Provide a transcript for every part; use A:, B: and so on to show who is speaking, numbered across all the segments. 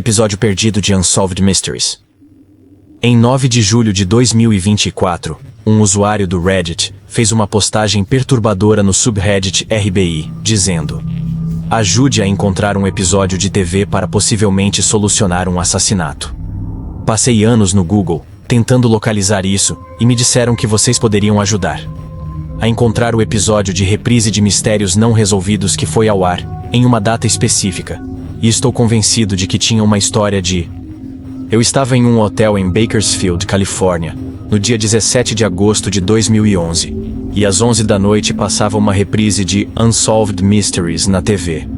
A: Episódio perdido de Unsolved Mysteries. Em 9 de julho de 2024, um usuário do Reddit fez uma postagem perturbadora no subreddit RBI, dizendo: "Ajude a encontrar um episódio de TV para possivelmente solucionar um assassinato. Passei anos no Google tentando localizar isso e me disseram que vocês poderiam ajudar a encontrar o episódio de reprise de mistérios não resolvidos que foi ao ar em uma data específica. E estou convencido de que tinha uma história de... Eu estava em um hotel em Bakersfield, Califórnia, no dia 17 de agosto de 2011, e às 11 da noite passava uma reprise de Unsolved Mysteries na TV.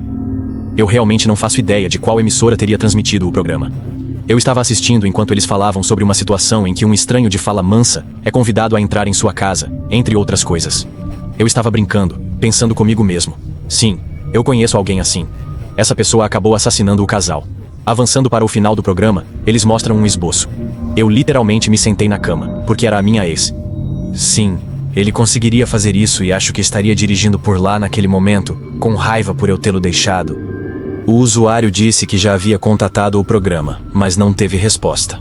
A: Eu realmente não faço ideia de qual emissora teria transmitido o programa. Eu estava assistindo enquanto eles falavam sobre uma situação em que um estranho de fala mansa é convidado a entrar em sua casa, entre outras coisas. Eu estava brincando, pensando comigo mesmo. Sim, eu conheço alguém assim. Essa pessoa acabou assassinando o casal. Avançando para o final do programa, eles mostram um esboço. Eu literalmente me sentei na cama, porque era a minha ex. Sim, ele conseguiria fazer isso e acho que estaria dirigindo por lá naquele momento, com raiva por eu tê-lo deixado. O usuário disse que já havia contatado o programa, mas não teve resposta.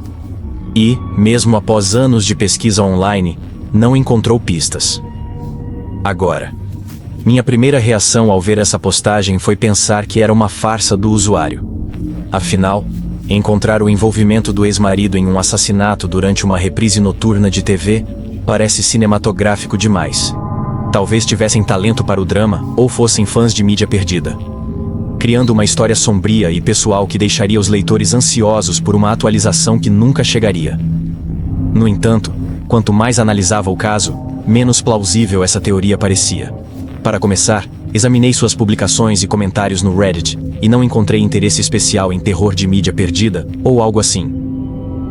A: E, mesmo após anos de pesquisa online, não encontrou pistas. Agora, minha primeira reação ao ver essa postagem foi pensar que era uma farsa do usuário. Afinal, encontrar o envolvimento do ex-marido em um assassinato durante uma reprise noturna de TV parece cinematográfico demais. Talvez tivessem talento para o drama ou fossem fãs de mídia perdida, criando uma história sombria e pessoal que deixaria os leitores ansiosos por uma atualização que nunca chegaria. No entanto, quanto mais analisava o caso, menos plausível essa teoria parecia. Para começar, examinei suas publicações e comentários no Reddit e não encontrei interesse especial em terror de mídia perdida ou algo assim.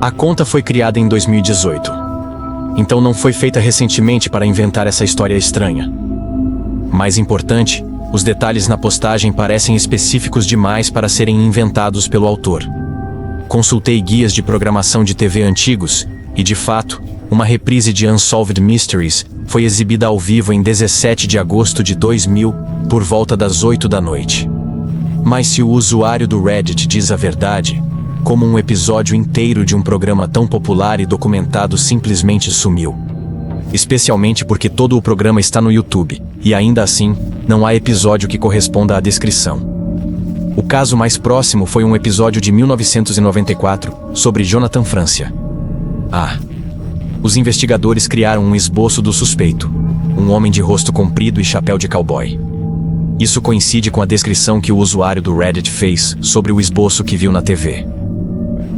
A: A conta foi criada em 2018. Então não foi feita recentemente para inventar essa história estranha. Mais importante, os detalhes na postagem parecem específicos demais para serem inventados pelo autor. Consultei guias de programação de TV antigos e, de fato, uma reprise de Unsolved Mysteries foi exibida ao vivo em 17 de agosto de 2000, por volta das 8 da noite. Mas se o usuário do Reddit diz a verdade, como um episódio inteiro de um programa tão popular e documentado simplesmente sumiu? Especialmente porque todo o programa está no YouTube, e ainda assim, não há episódio que corresponda à descrição. O caso mais próximo foi um episódio de 1994, sobre Jonathan Francia. Os investigadores criaram um esboço do suspeito, um homem de rosto comprido e chapéu de cowboy. Isso coincide com a descrição que o usuário do Reddit fez sobre o esboço que viu na TV.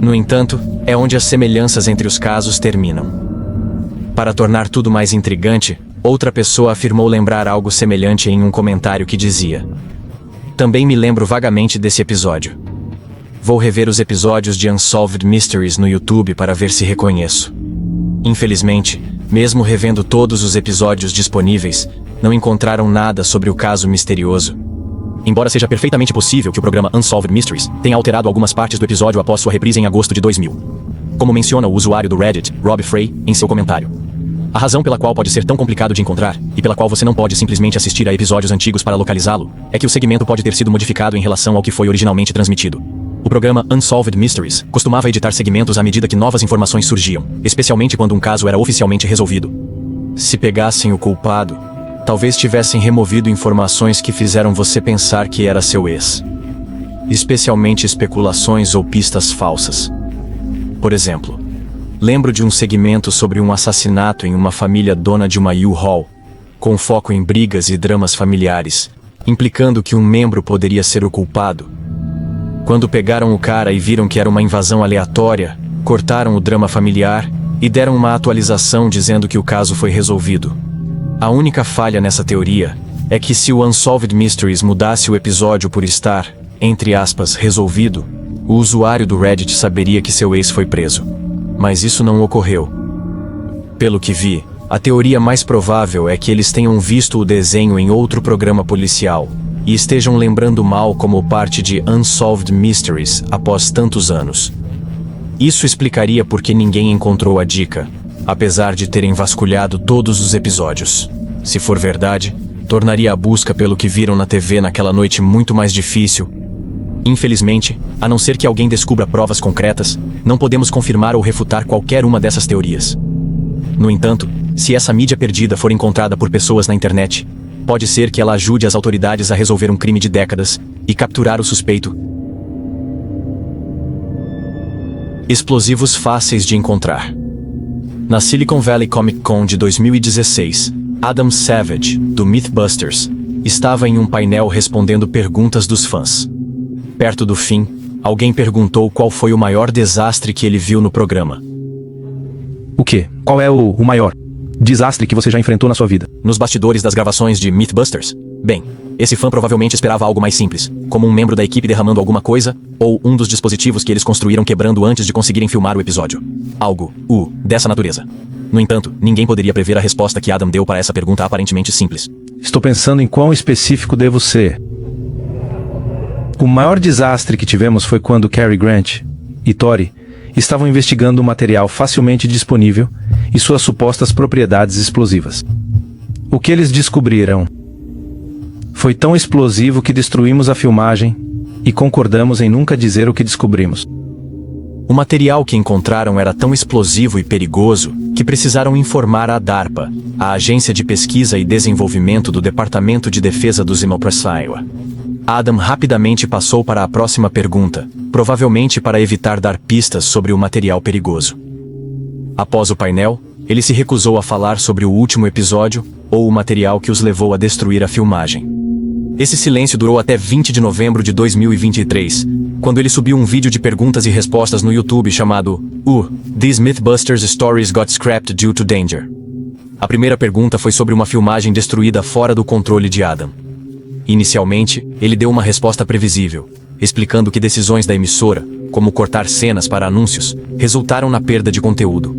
A: No entanto, é onde as semelhanças entre os casos terminam. Para tornar tudo mais intrigante, outra pessoa afirmou lembrar algo semelhante em um comentário que dizia: "Também me lembro vagamente desse episódio. Vou rever os episódios de Unsolved Mysteries no YouTube para ver se reconheço." Infelizmente, mesmo revendo todos os episódios disponíveis, não encontraram nada sobre o caso misterioso. Embora seja perfeitamente possível que o programa Unsolved Mysteries tenha alterado algumas partes do episódio após sua reprise em agosto de 2000. Como menciona o usuário do Reddit, Rob Frey, em seu comentário. A razão pela qual pode ser tão complicado de encontrar, e pela qual você não pode simplesmente assistir a episódios antigos para localizá-lo, é que o segmento pode ter sido modificado em relação ao que foi originalmente transmitido. O programa Unsolved Mysteries costumava editar segmentos à medida que novas informações surgiam, especialmente quando um caso era oficialmente resolvido. Se pegassem o culpado, talvez tivessem removido informações que fizeram você pensar que era seu ex. Especialmente especulações ou pistas falsas. Por exemplo, lembro de um segmento sobre um assassinato em uma família dona de uma U-Haul, com foco em brigas e dramas familiares, implicando que um membro poderia ser o culpado. Quando pegaram o cara e viram que era uma invasão aleatória, cortaram o drama familiar e deram uma atualização dizendo que o caso foi resolvido. A única falha nessa teoria é que se o Unsolved Mysteries mudasse o episódio por estar, entre aspas, resolvido, o usuário do Reddit saberia que seu ex foi preso. Mas isso não ocorreu. Pelo que vi, a teoria mais provável é que eles tenham visto o desenho em outro programa policial e estejam lembrando mal como parte de Unsolved Mysteries após tantos anos. Isso explicaria por que ninguém encontrou a dica, apesar de terem vasculhado todos os episódios. Se for verdade, tornaria a busca pelo que viram na TV naquela noite muito mais difícil. Infelizmente, a não ser que alguém descubra provas concretas, não podemos confirmar ou refutar qualquer uma dessas teorias. No entanto, se essa mídia perdida for encontrada por pessoas na internet, pode ser que ela ajude as autoridades a resolver um crime de décadas e capturar o suspeito. Explosivos fáceis de encontrar. Na Silicon Valley Comic Con de 2016, Adam Savage, do Mythbusters, estava em um painel respondendo perguntas dos fãs. Perto do fim, alguém perguntou qual foi o maior desastre que ele viu no programa.
B: O quê? Qual é o maior desastre que você já enfrentou na sua vida?
A: Nos bastidores das gravações de Mythbusters? Bem, esse fã provavelmente esperava algo mais simples, como um membro da equipe derramando alguma coisa, ou um dos dispositivos que eles construíram quebrando antes de conseguirem filmar o episódio. Algo, dessa natureza. No entanto, ninguém poderia prever a resposta que Adam deu para essa pergunta aparentemente simples.
B: Estou pensando em quão específico devo ser. O maior desastre que tivemos foi quando Cary Grant e Tori estavam investigando um material facilmente disponível e suas supostas propriedades explosivas. O que eles descobriram foi tão explosivo que destruímos a filmagem e concordamos em nunca dizer o que descobrimos.
A: O material que encontraram era tão explosivo e perigoso que precisaram informar a DARPA, a Agência de Pesquisa e Desenvolvimento do Departamento de Defesa dos Immigrants Iowa. Adam rapidamente passou para a próxima pergunta, provavelmente para evitar dar pistas sobre o material perigoso. Após o painel, ele se recusou a falar sobre o último episódio ou o material que os levou a destruir a filmagem. Esse silêncio durou até 20 de novembro de 2023, quando ele subiu um vídeo de perguntas e respostas no YouTube chamado These Mythbusters Stories Got Scrapped Due to Danger. A primeira pergunta foi sobre uma filmagem destruída fora do controle de Adam. Inicialmente, ele deu uma resposta previsível, explicando que decisões da emissora, como cortar cenas para anúncios, resultaram na perda de conteúdo.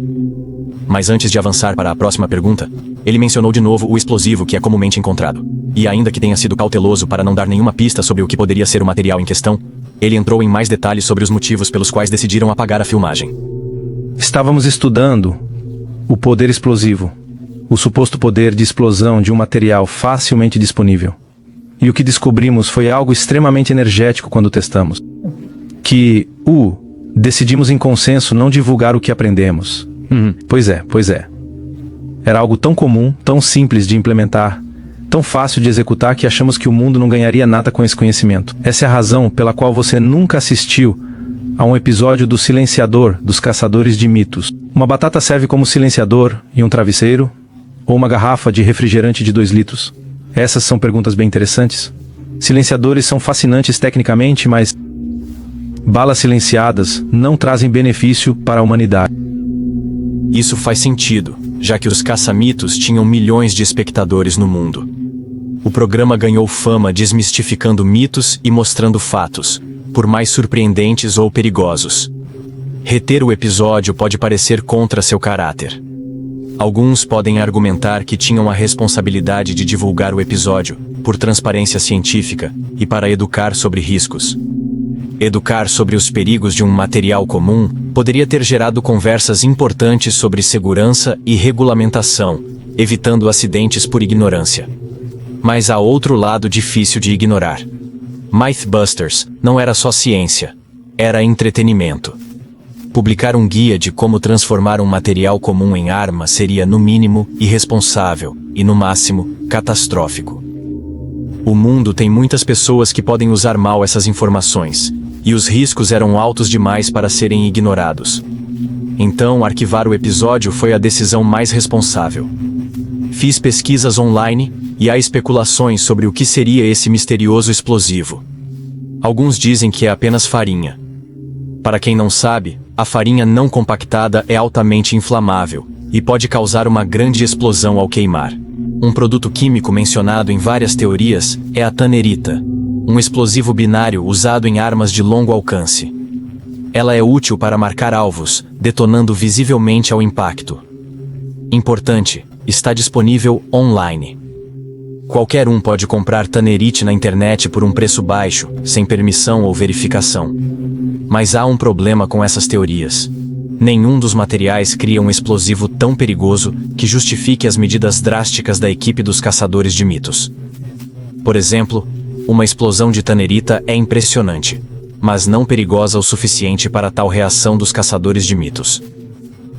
A: Mas antes de avançar para a próxima pergunta, ele mencionou de novo o explosivo que é comumente encontrado. E ainda que tenha sido cauteloso para não dar nenhuma pista sobre o que poderia ser o material em questão, ele entrou em mais detalhes sobre os motivos pelos quais decidiram apagar a filmagem.
B: Estávamos estudando o poder explosivo, o suposto poder de explosão de um material facilmente disponível. E o que descobrimos foi algo extremamente energético quando testamos. Decidimos em consenso não divulgar o que aprendemos. Pois é. Era algo tão comum, tão simples de implementar, tão fácil de executar que achamos que o mundo não ganharia nada com esse conhecimento. Essa é a razão pela qual você nunca assistiu a um episódio do Silenciador dos Caçadores de Mitos. Uma batata serve como silenciador em um travesseiro, ou uma garrafa de refrigerante de 2 litros? Essas são perguntas bem interessantes. Silenciadores são fascinantes tecnicamente, mas balas silenciadas não trazem benefício para a humanidade.
A: Isso faz sentido, já que os caça-mitos tinham milhões de espectadores no mundo. O programa ganhou fama desmistificando mitos e mostrando fatos, por mais surpreendentes ou perigosos. Reter o episódio pode parecer contra seu caráter. Alguns podem argumentar que tinham a responsabilidade de divulgar o episódio, por transparência científica, e para educar sobre riscos. Educar sobre os perigos de um material comum poderia ter gerado conversas importantes sobre segurança e regulamentação, evitando acidentes por ignorância. Mas há outro lado difícil de ignorar. Mythbusters não era só ciência, era entretenimento. Publicar um guia de como transformar um material comum em arma seria, no mínimo, irresponsável e, no máximo, catastrófico. O mundo tem muitas pessoas que podem usar mal essas informações, e os riscos eram altos demais para serem ignorados. Então, arquivar o episódio foi a decisão mais responsável. Fiz pesquisas online, e há especulações sobre o que seria esse misterioso explosivo. Alguns dizem que é apenas farinha. Para quem não sabe, a farinha não compactada é altamente inflamável e pode causar uma grande explosão ao queimar. Um produto químico mencionado em várias teorias é a tanerita, um explosivo binário usado em armas de longo alcance. Ela é útil para marcar alvos, detonando visivelmente ao impacto. Importante, está disponível online. Qualquer um pode comprar tanerite na internet por um preço baixo, sem permissão ou verificação. Mas há um problema com essas teorias. Nenhum dos materiais cria um explosivo tão perigoso que justifique as medidas drásticas da equipe dos caçadores de mitos. Por exemplo, uma explosão de tanerita é impressionante, mas não perigosa o suficiente para tal reação dos caçadores de mitos.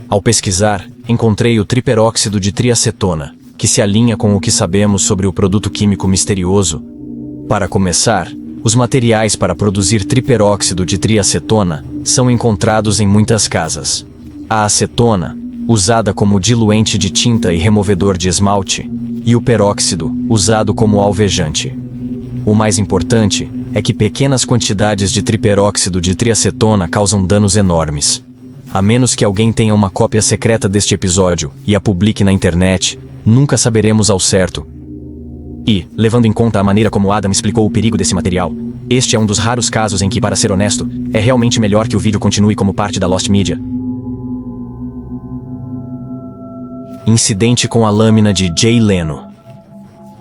A: Ao pesquisar, encontrei o triperóxido de triacetona, que se alinha com o que sabemos sobre o produto químico misterioso. Para começar, os materiais para produzir triperóxido de triacetona são encontrados em muitas casas. A acetona, usada como diluente de tinta e removedor de esmalte, e o peróxido, usado como alvejante. O mais importante é que pequenas quantidades de triperóxido de triacetona causam danos enormes. A menos que alguém tenha uma cópia secreta deste episódio e a publique na internet, nunca saberemos ao certo. E, levando em conta a maneira como Adam explicou o perigo desse material, este é um dos raros casos em que, para ser honesto, é realmente melhor que o vídeo continue como parte da Lost Media. Incidente com a lâmina de Jay Leno.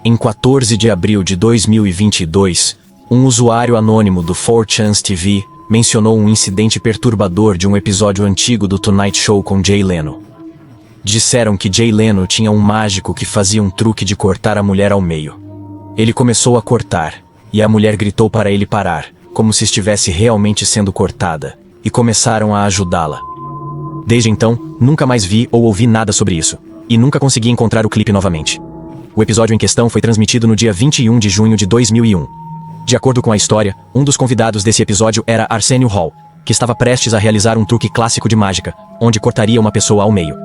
A: Em 14 de abril de 2022, um usuário anônimo do 4chans TV mencionou um incidente perturbador de um episódio antigo do Tonight Show com Jay Leno. Disseram que Jay Leno tinha um mágico que fazia um truque de cortar a mulher ao meio. Ele começou a cortar, e a mulher gritou para ele parar, como se estivesse realmente sendo cortada, e começaram a ajudá-la. Desde então, nunca mais vi ou ouvi nada sobre isso, e nunca consegui encontrar o clipe novamente. O episódio em questão foi transmitido no dia 21 de junho de 2001. De acordo com a história, um dos convidados desse episódio era Arsenio Hall, que estava prestes a realizar um truque clássico de mágica, onde cortaria uma pessoa ao meio.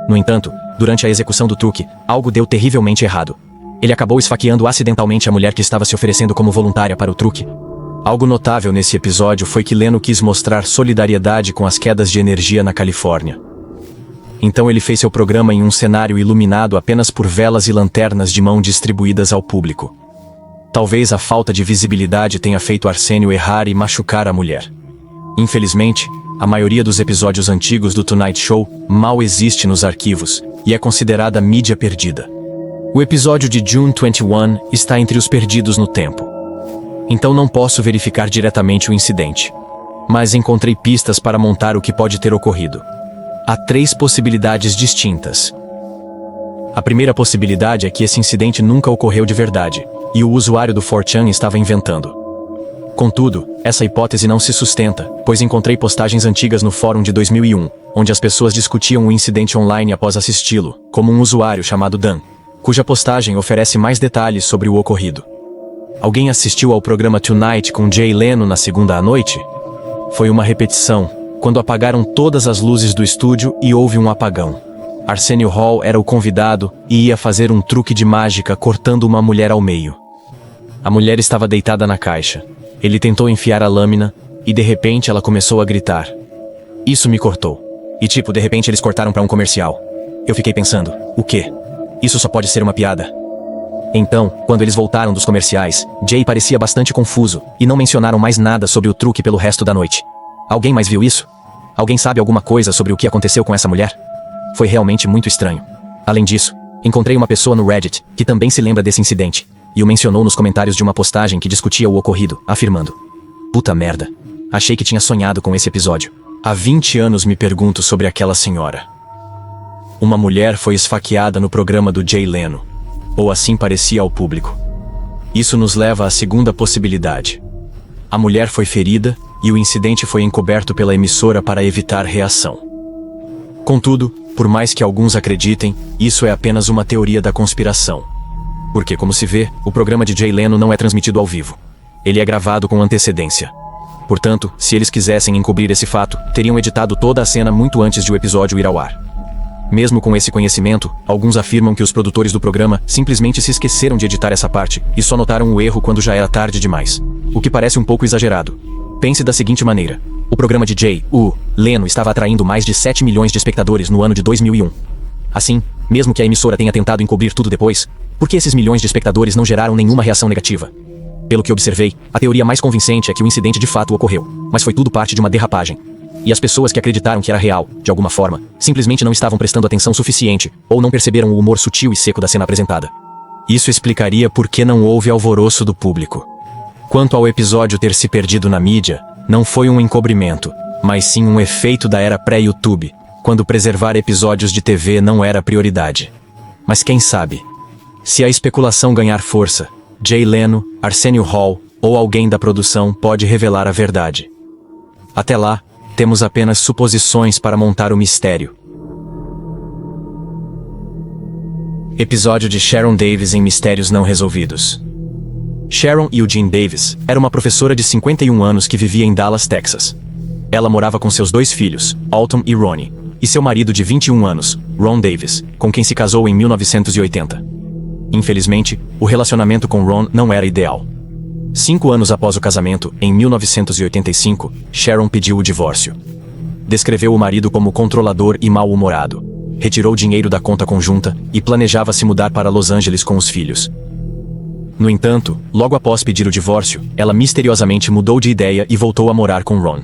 A: No entanto, durante a execução do truque, algo deu terrivelmente errado. Ele acabou esfaqueando acidentalmente a mulher que estava se oferecendo como voluntária para o truque. Algo notável nesse episódio foi que Leno quis mostrar solidariedade com as quedas de energia na Califórnia. Então ele fez seu programa em um cenário iluminado apenas por velas e lanternas de mão distribuídas ao público. Talvez a falta de visibilidade tenha feito Arsenio errar e machucar a mulher. Infelizmente, a maioria dos episódios antigos do Tonight Show mal existe nos arquivos e é considerada mídia perdida. O episódio de June 21 está entre os perdidos no tempo. Então não posso verificar diretamente o incidente, mas encontrei pistas para montar o que pode ter ocorrido. Há 3 possibilidades distintas. A primeira possibilidade é que esse incidente nunca ocorreu de verdade, e o usuário do 4chan estava inventando. Contudo, essa hipótese não se sustenta, pois encontrei postagens antigas no fórum de 2001, onde as pessoas discutiam o incidente online após assisti-lo, como um usuário chamado Dan, cuja postagem oferece mais detalhes sobre o ocorrido. Alguém assistiu ao programa Tonight com Jay Leno na segunda à noite? Foi uma repetição, quando apagaram todas as luzes do estúdio e houve um apagão. Arsenio Hall era o convidado e ia fazer um truque de mágica cortando uma mulher ao meio. A mulher estava deitada na caixa. Ele tentou enfiar a lâmina e de repente ela começou a gritar. Isso me cortou. E de repente eles cortaram para um comercial. Eu fiquei pensando, o quê? Isso só pode ser uma piada. Então, quando eles voltaram dos comerciais, Jay parecia bastante confuso e não mencionaram mais nada sobre o truque pelo resto da noite. Alguém mais viu isso? Alguém sabe alguma coisa sobre o que aconteceu com essa mulher? Foi realmente muito estranho. Além disso, encontrei uma pessoa no Reddit que também se lembra desse incidente, e o mencionou nos comentários de uma postagem que discutia o ocorrido, afirmando: puta merda. Achei que tinha sonhado com esse episódio. Há 20 anos me pergunto sobre aquela senhora. Uma mulher foi esfaqueada no programa do Jay Leno. Ou assim parecia ao público. Isso nos leva à segunda possibilidade. A mulher foi ferida e o incidente foi encoberto pela emissora para evitar reação. Contudo, por mais que alguns acreditem, isso é apenas uma teoria da conspiração. Porque, como se vê, o programa de Jay Leno não é transmitido ao vivo. Ele é gravado com antecedência. Portanto, se eles quisessem encobrir esse fato, teriam editado toda a cena muito antes de o episódio ir ao ar. Mesmo com esse conhecimento, alguns afirmam que os produtores do programa simplesmente se esqueceram de editar essa parte e só notaram o erro quando já era tarde demais. O que parece um pouco exagerado. Pense da seguinte maneira. O programa de Jay Leno estava atraindo mais de 7 milhões de espectadores no ano de 2001. Assim, mesmo que a emissora tenha tentado encobrir tudo depois, por que esses milhões de espectadores não geraram nenhuma reação negativa? Pelo que observei, a teoria mais convincente é que o incidente de fato ocorreu, mas foi tudo parte de uma derrapagem. E as pessoas que acreditaram que era real, de alguma forma, simplesmente não estavam prestando atenção suficiente, ou não perceberam o humor sutil e seco da cena apresentada. Isso explicaria por que não houve alvoroço do público. Quanto ao episódio ter se perdido na mídia, não foi um encobrimento, mas sim um efeito da era pré-YouTube, quando preservar episódios de TV não era prioridade. Mas quem sabe? Se a especulação ganhar força, Jay Leno, Arsenio Hall ou alguém da produção pode revelar a verdade. Até lá, temos apenas suposições para montar o mistério. Episódio de Sharon Davis em Mistérios Não Resolvidos. Sharon Eugene Davis era uma professora de 51 anos que vivia em Dallas, Texas. Ela morava com seus 2 filhos, Alton e Ronnie, e seu marido de 21 anos, Ron Davis, com quem se casou em 1980. Infelizmente, o relacionamento com Ron não era ideal. 5 anos após o casamento, em 1985, Sharon pediu o divórcio. Descreveu o marido como controlador e mal-humorado. Retirou dinheiro da conta conjunta e planejava se mudar para Los Angeles com os filhos. No entanto, logo após pedir o divórcio, ela misteriosamente mudou de ideia e voltou a morar com Ron.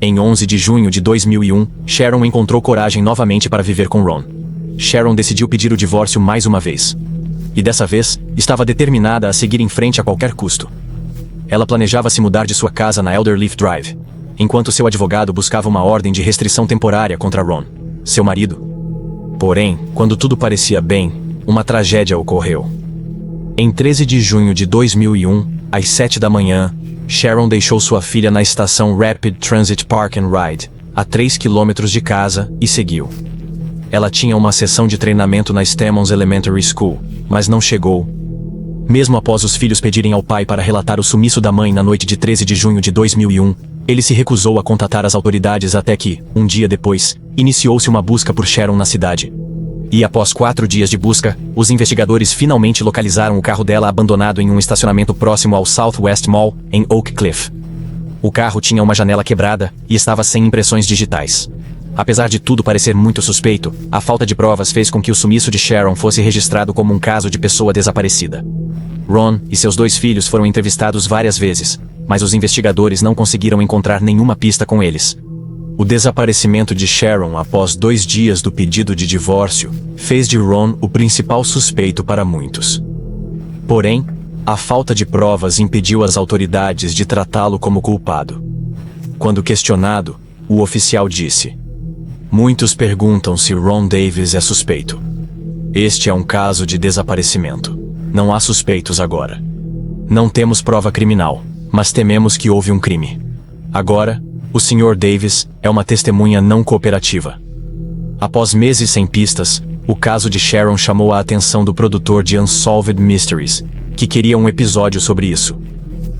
A: Em 11 de junho de 2001, Sharon encontrou coragem novamente para viver com Ron. Sharon decidiu pedir o divórcio mais uma vez. E dessa vez, estava determinada a seguir em frente a qualquer custo. Ela planejava se mudar de sua casa na Elderleaf Drive, enquanto seu advogado buscava uma ordem de restrição temporária contra Ron, seu marido. Porém, quando tudo parecia bem, uma tragédia ocorreu. Em 13 de junho de 2001, às 7 da manhã, Sharon deixou sua filha na estação Rapid Transit Park and Ride, a 3 quilômetros de casa, e seguiu. Ela tinha uma sessão de treinamento na Stemmons Elementary School, mas não chegou. Mesmo após os filhos pedirem ao pai para relatar o sumiço da mãe na noite de 13 de junho de 2001, ele se recusou a contatar as autoridades até que, um dia depois, iniciou-se uma busca por Sharon na cidade. E após 4 dias de busca, os investigadores finalmente localizaram o carro dela abandonado em um estacionamento próximo ao Southwest Mall, em Oak Cliff. O carro tinha uma janela quebrada e estava sem impressões digitais. Apesar de tudo parecer muito suspeito, a falta de provas fez com que o sumiço de Sharon fosse registrado como um caso de pessoa desaparecida. Ron e seus 2 filhos foram entrevistados várias vezes, mas os investigadores não conseguiram encontrar nenhuma pista com eles. O desaparecimento de Sharon após 2 dias do pedido de divórcio fez de Ron o principal suspeito para muitos. Porém, a falta de provas impediu as autoridades de tratá-lo como culpado. Quando questionado, o oficial disse: "Muitos perguntam se Ron Davis é suspeito. Este é um caso de desaparecimento. Não há suspeitos agora. Não temos prova criminal, mas tememos que houve um crime. Agora, o Sr. Davis é uma testemunha não cooperativa." Após meses sem pistas, o caso de Sharon chamou a atenção do produtor de Unsolved Mysteries, que queria um episódio sobre isso.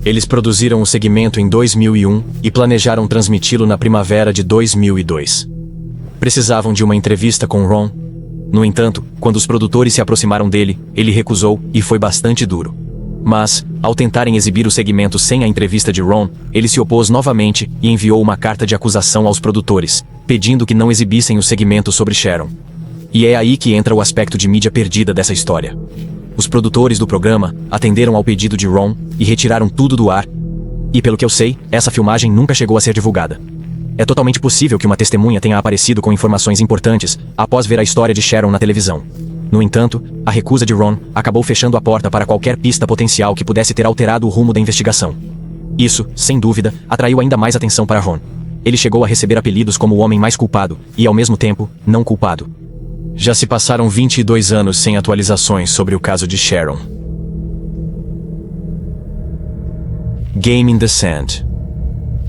A: Eles produziram o segmento em 2001 e planejaram transmiti-lo na primavera de 2002. Precisavam de uma entrevista com Ron. No entanto, quando os produtores se aproximaram dele, ele recusou e foi bastante duro. Mas, ao tentarem exibir o segmento sem a entrevista de Ron, ele se opôs novamente e enviou uma carta de acusação aos produtores, pedindo que não exibissem o segmento sobre Sharon. E é aí que entra o aspecto de mídia perdida dessa história. Os produtores do programa atenderam ao pedido de Ron e retiraram tudo do ar. E pelo que eu sei, essa filmagem nunca chegou a ser divulgada. É totalmente possível que uma testemunha tenha aparecido com informações importantes após ver a história de Sharon na televisão. No entanto, a recusa de Ron acabou fechando a porta para qualquer pista potencial que pudesse ter alterado o rumo da investigação. Isso, sem dúvida, atraiu ainda mais atenção para Ron. Ele chegou a receber apelidos como o homem mais culpado e, ao mesmo tempo, não culpado. Já se passaram 22 anos sem atualizações sobre o caso de Sharon. Game in the Sand.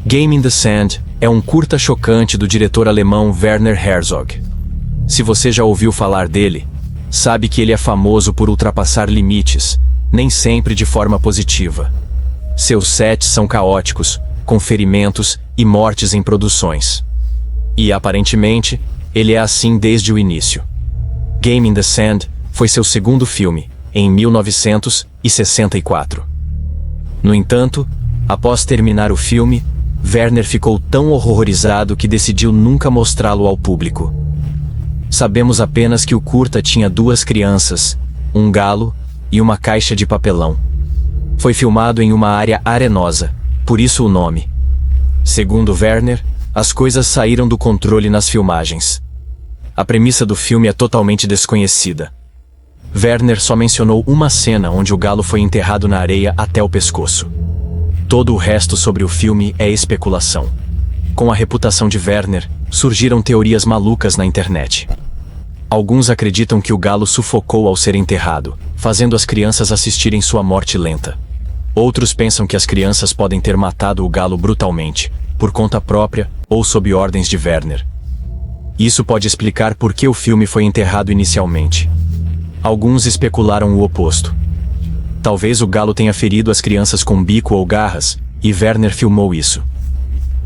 A: Game in the Sand é um curta chocante do diretor alemão Werner Herzog. Se você já ouviu falar dele, sabe que ele é famoso por ultrapassar limites, nem sempre de forma positiva. Seus sets são caóticos, com ferimentos e mortes em produções. E aparentemente, ele é assim desde o início. Game in the Sand foi seu segundo filme, em 1964. No entanto, após terminar o filme, Werner ficou tão horrorizado que decidiu nunca mostrá-lo ao público. Sabemos apenas que o curta tinha 2 crianças, um galo e uma caixa de papelão. Foi filmado em uma área arenosa, por isso o nome. Segundo Werner, as coisas saíram do controle nas filmagens. A premissa do filme é totalmente desconhecida. Werner só mencionou uma cena onde o galo foi enterrado na areia até o pescoço. Todo o resto sobre o filme é especulação. Com a reputação de Werner, surgiram teorias malucas na internet. Alguns acreditam que o galo sufocou ao ser enterrado, fazendo as crianças assistirem sua morte lenta. Outros pensam que as crianças podem ter matado o galo brutalmente, por conta própria ou sob ordens de Werner. Isso pode explicar por que o filme foi enterrado inicialmente. Alguns especularam o oposto. Talvez o galo tenha ferido as crianças com bico ou garras, e Werner filmou isso.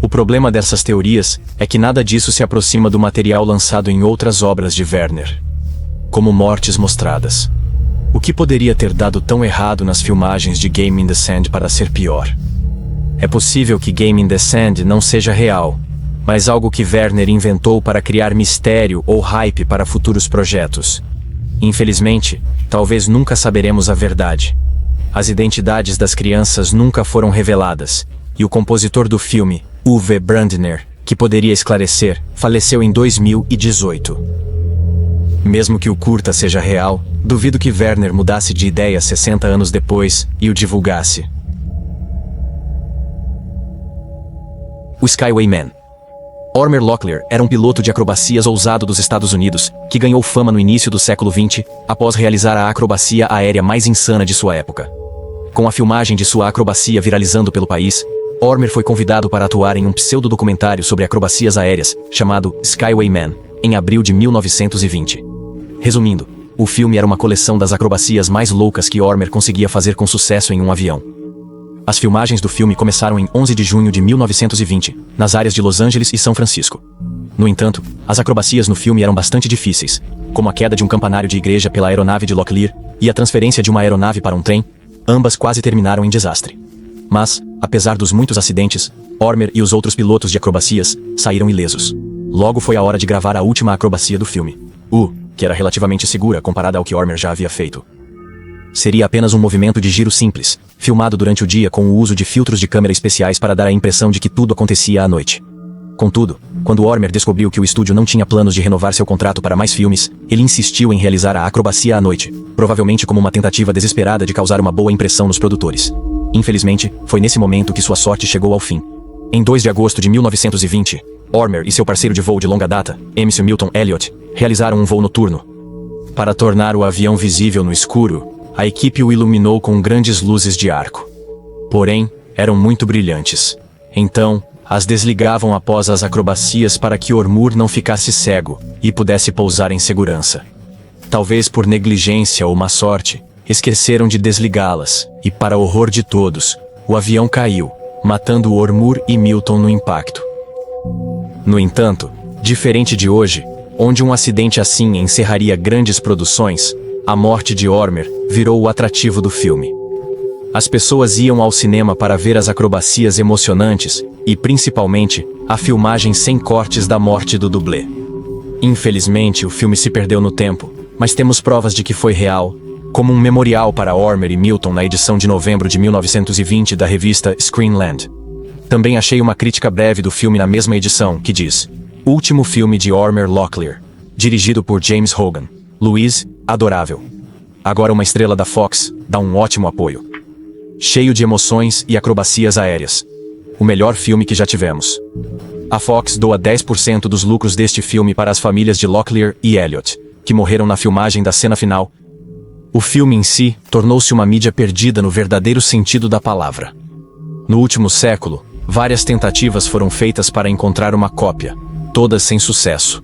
A: O problema dessas teorias é que nada disso se aproxima do material lançado em outras obras de Werner, como Mortes Mostradas. O que poderia ter dado tão errado nas filmagens de Game in the Sand para ser pior? É possível que Game in the Sand não seja real, mas algo que Werner inventou para criar mistério ou hype para futuros projetos. Infelizmente, talvez nunca saberemos a verdade. As identidades das crianças nunca foram reveladas, e o compositor do filme, Uwe Brandner, que poderia esclarecer, faleceu em 2018. Mesmo que o curta seja real, duvido que Werner mudasse de ideia 60 anos depois e o divulgasse. O Skywayman. Ormer Locklear era um piloto de acrobacias ousado dos Estados Unidos, que ganhou fama no início do século XX, após realizar a acrobacia aérea mais insana de sua época. Com a filmagem de sua acrobacia viralizando pelo país, Ormer foi convidado para atuar em um pseudo-documentário sobre acrobacias aéreas, chamado Skywayman, em abril de 1920. Resumindo, o filme era uma coleção das acrobacias mais loucas que Ormer conseguia fazer com sucesso em um avião. As filmagens do filme começaram em 11 de junho de 1920, nas áreas de Los Angeles e São Francisco. No entanto, as acrobacias no filme eram bastante difíceis, como a queda de um campanário de igreja pela aeronave de Locklear e a transferência de uma aeronave para um trem, ambas quase terminaram em desastre. Mas, apesar dos muitos acidentes, Ormer e os outros pilotos de acrobacias saíram ilesos. Logo foi a hora de gravar a última acrobacia do filme, que era relativamente segura comparada ao que Ormer já havia feito. Seria apenas um movimento de giro simples, filmado durante o dia com o uso de filtros de câmera especiais para dar a impressão de que tudo acontecia à noite. Contudo, quando Ormer descobriu que o estúdio não tinha planos de renovar seu contrato para mais filmes, ele insistiu em realizar a acrobacia à noite, provavelmente como uma tentativa desesperada de causar uma boa impressão nos produtores. Infelizmente, foi nesse momento que sua sorte chegou ao fim. Em 2 de agosto de 1920, Ormer e seu parceiro de voo de longa data, MC Milton Elliott, realizaram um voo noturno. Para tornar o avião visível no escuro, a equipe o iluminou com grandes luzes de arco. Porém, eram muito brilhantes. Então, as desligavam após as acrobacias para que Ormur não ficasse cego e pudesse pousar em segurança. Talvez por negligência ou má sorte, esqueceram de desligá-las, e para horror de todos, o avião caiu, matando Ormur e Milton no impacto. No entanto, diferente de hoje, onde um acidente assim encerraria grandes produções, a morte de Ormer virou o atrativo do filme. As pessoas iam ao cinema para ver as acrobacias emocionantes e, principalmente, a filmagem sem cortes da morte do dublê. Infelizmente, o filme se perdeu no tempo, mas temos provas de que foi real, como um memorial para Ormer e Milton na edição de novembro de 1920 da revista Screenland. Também achei uma crítica breve do filme na mesma edição, que diz: Último filme de Ormer Locklear, dirigido por James Hogan. Louise, adorável. Agora uma estrela da Fox, dá um ótimo apoio. Cheio de emoções e acrobacias aéreas. O melhor filme que já tivemos. A Fox doa 10% dos lucros deste filme para as famílias de Locklear e Elliott, que morreram na filmagem da cena final. O filme em si tornou-se uma mídia perdida no verdadeiro sentido da palavra. No último século, várias tentativas foram feitas para encontrar uma cópia, todas sem sucesso.